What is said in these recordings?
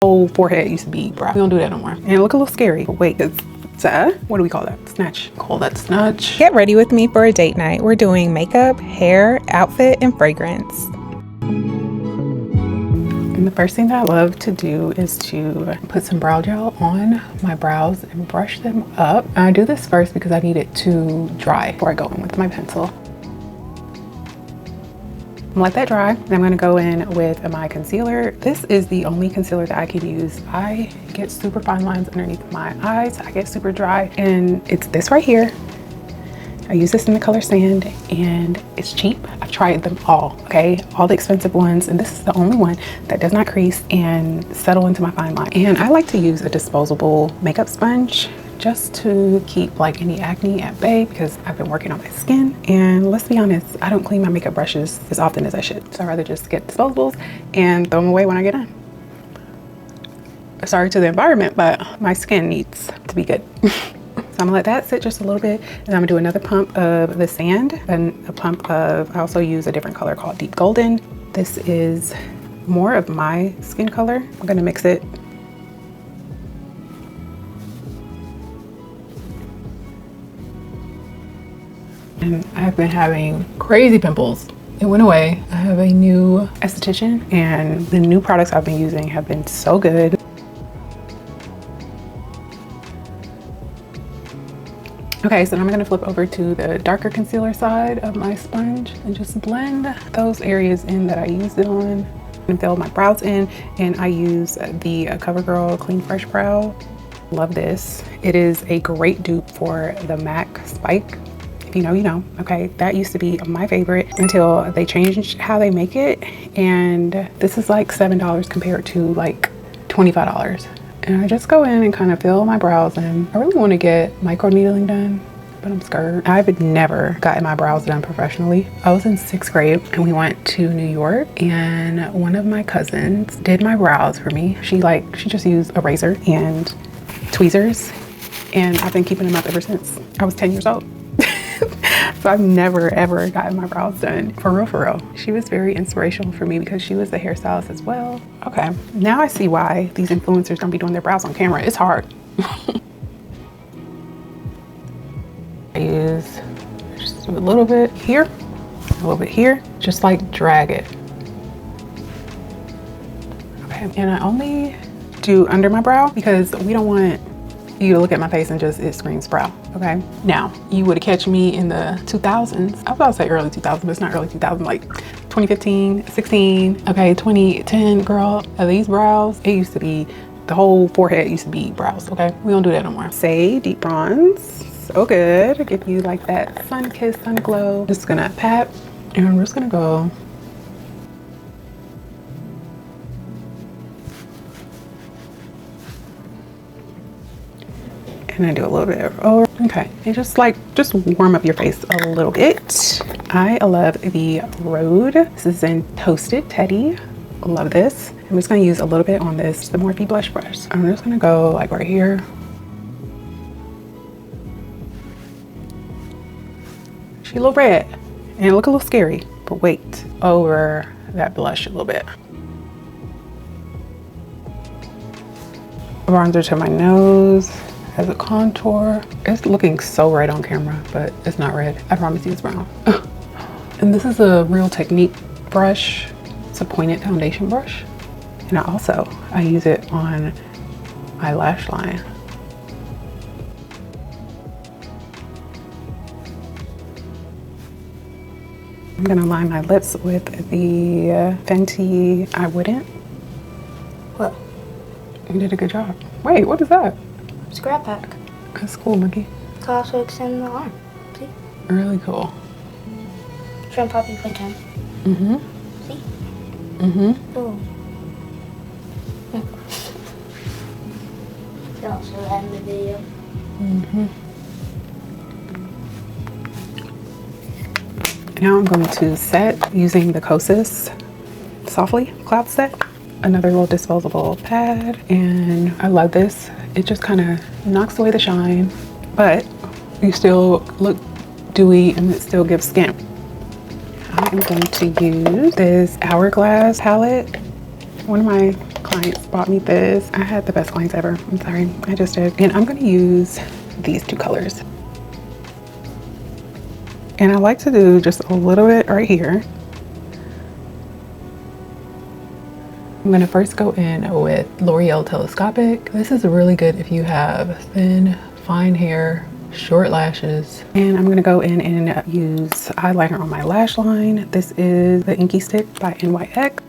whole forehead used to be brow. We don't do that no more. And it look a little scary. But wait, it's what do we call that? Snatch. Call that snatch. Get ready with me for a date night. We're doing makeup, hair, outfit, and fragrance. And the first thing that I love to do is to put some brow gel on my brows and brush them up. I do this first because I need it to dry before I go in with my pencil. Let that dry. I'm gonna go in with my concealer. This is the only concealer that I can use. I get super fine lines underneath my eyes. I get super dry, and it's this right here. I use this in the color Sand, and it's cheap. I've tried them all, okay? All the expensive ones, and this is the only one that does not crease and settle into my fine line. And I like to use a disposable makeup sponge just to keep like any acne at bay, because I've been working on my skin, and let's be honest, I don't clean my makeup brushes as often as I should. So I'd rather just get disposables and throw them away when I get done. Sorry to the environment, but my skin needs to be good. So I'm gonna let that sit just a little bit, and I'm gonna do another pump of the Sand and a pump of, I also use a different color called Deep Golden. This is more of my skin color. I'm gonna mix it. And I've been having crazy pimples. It went away. I have a new esthetician, and the new products I've been using have been so good. Okay, so now I'm gonna flip over to the darker concealer side of my sponge and just blend those areas in that I used it on and fill my brows in. And I use the CoverGirl Clean Fresh Brow. Love this. It is a great dupe for the MAC Spike. If you know, you know. Okay, that used to be my favorite until they changed how they make it. And this is like $7 compared to like $25. And I just go in and kind of fill my brows in. I really want to get micro needling done, but I'm scared. I've never gotten my brows done professionally. I was in 6th grade and we went to New York, and one of my cousins did my brows for me. She just used a razor and tweezers, and I've been keeping them up ever since I was 10 years old. So I've never ever gotten my brows done for real, for real. She was very inspirational for me because she was a hairstylist as well. Okay, now I see why these influencers don't be doing their brows on camera. It's hard. I use just a little bit here, a little bit here, just like drag it. Okay, and I only do under my brow because we don't want you to look at my face and just it screams brow. Okay, now you would catch me in the 2000s. I was about to say early 2000s, but it's not early 2000s, like 2015, 16, okay, 2010. Girl, these brows, it used to be the whole forehead used to be brows. Okay, we don't do that no more. Say deep bronze, so good. Give you like that sun kiss, sun glow. Just gonna pat, and I'm just gonna go. And I do a little bit of over. Okay, and just warm up your face a little bit. I love the Rode. This is in Toasted Teddy. Love this. I'm just gonna use a little bit on this, the Morphe blush brush. I'm just gonna go like right here. She's a little red and it look a little scary, but wait, over that blush a little bit. Bronzer to my nose. As a contour. It's looking so red on camera, but it's not red. I promise you it's brown. And this is a Real Technique brush. It's a pointed foundation brush. And I use it on my lash line. I'm gonna line my lips with the Fenty I Wouldn't. What? You did a good job. Wait, what is that? Scrap pack. That's cool, monkey. Could also extend the arm. See? Really cool. Shrimp poppy playtime. Mm-hmm. See? Mm-hmm. Ooh. You also end the video. Mm-hmm. Now I'm going to set using the Kosas Softly Cloud Set. Another little disposable pad, and I love this. It just kind of knocks away the shine, but you still look dewy and it still gives skin. I'm going to use this Hourglass palette, one of my clients bought me this. I had the best clients ever. I'm sorry, I just did. And I'm gonna use these two colors. And I like to do just a little bit right here. I'm gonna first go in with L'Oreal Telescopic. This is really good if you have thin, fine hair, short lashes. And I'm gonna go in and use eyeliner on my lash line. This is the Inky Stick by NYX.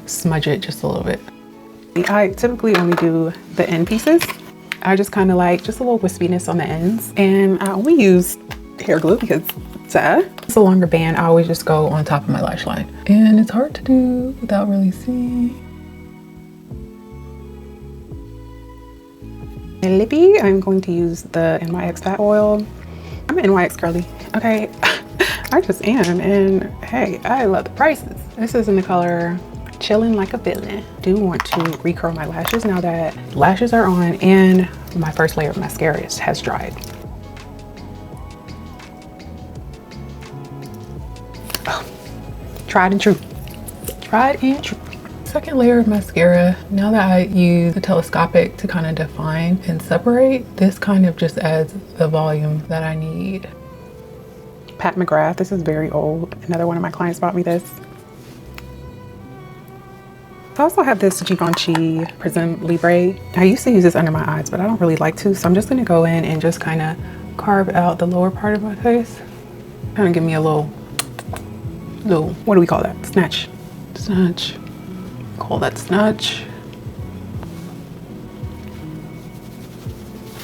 Smudge it just a little bit. I typically only do the end pieces. I just kind of like just a little wispiness on the ends. And I only use hair glue because it's a longer band. I always just go on top of my lash line. And it's hard to do without really seeing. And lippy, I'm going to use the NYX Fat Oil. I'm an NYX girly, okay? I just am, and hey, I love the prices. This is in the color Chillin' Like a Villain. Do want to recurl my lashes now that lashes are on and my first layer of mascara has dried. Oh, tried and true. Tried and true. Second layer of mascara. Now that I use the telescopic to kind of define and separate, this kind of just adds the volume that I need. Pat McGrath, this is very old. Another one of my clients bought me this. I also have this Givenchy Prism Libre. I used to use this under my eyes, but I don't really like to, so I'm just gonna go in and just kind of carve out the lower part of my face. Kind of give me a little, what do we call that? Snatch. Call that snatch.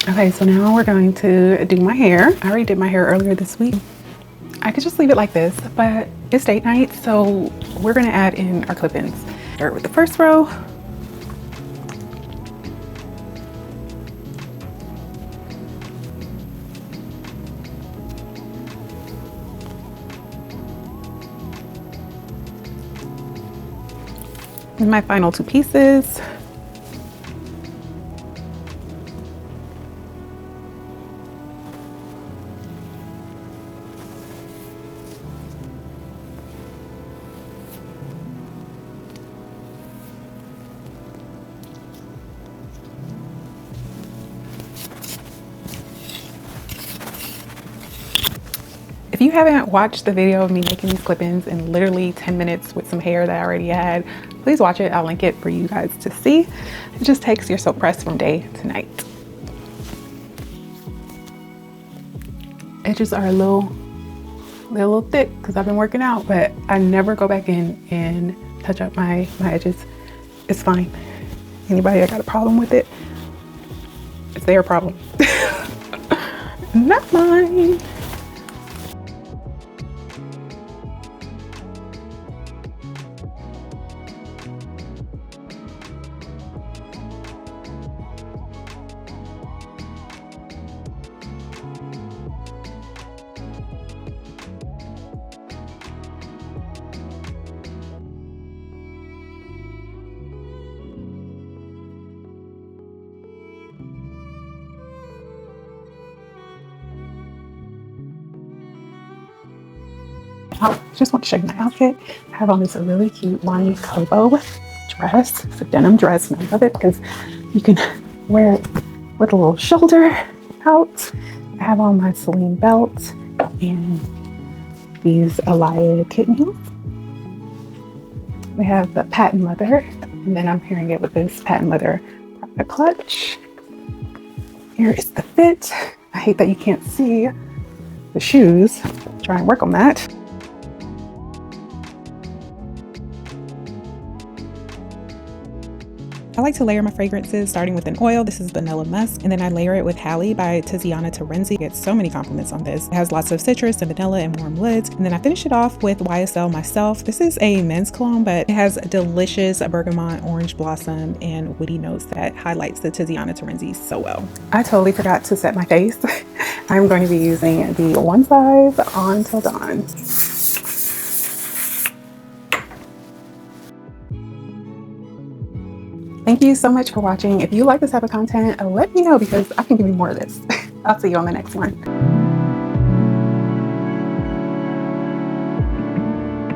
Okay, so now we're going to do my hair. I already did my hair earlier this week. I could just leave it like this, but it's date night, so we're gonna add in our clip-ins. Start with the first row. And my final two pieces. If you haven't watched the video of me making these clip-ins in literally 10 minutes with some hair that I already had, please watch it. I'll link it for you guys to see. It just takes your soap press from day to night. Edges are a little thick because I've been working out, but I never go back in and touch up my edges. It's fine. Anybody that got a problem with it, it's their problem. Not mine. I just want to show you my outfit. I have on this really cute Lonnie Kobo dress. It's a denim dress, and I love it because you can wear it with a little shoulder out. I have on my Celine belt and these Alaya kitten heels. We have the patent leather, and then I'm pairing it with this patent leather private clutch. Here is the fit. I hate that you can't see the shoes. Try and work on that. I like to layer my fragrances starting with an oil. This is Vanilla Musk. And then I layer it with Halle by Tiziana Terenzi. I get so many compliments on this. It has lots of citrus and vanilla and warm woods. And then I finish it off with YSL Myself. This is a men's cologne, but it has delicious bergamot, orange blossom, and woody notes that highlights the Tiziana Terenzi so well. I totally forgot to set my face. I'm going to be using the One Size On Till Dawn. Thank you so much for watching. If you like this type of content, let me know because I can give you more of this. I'll see you on the next one.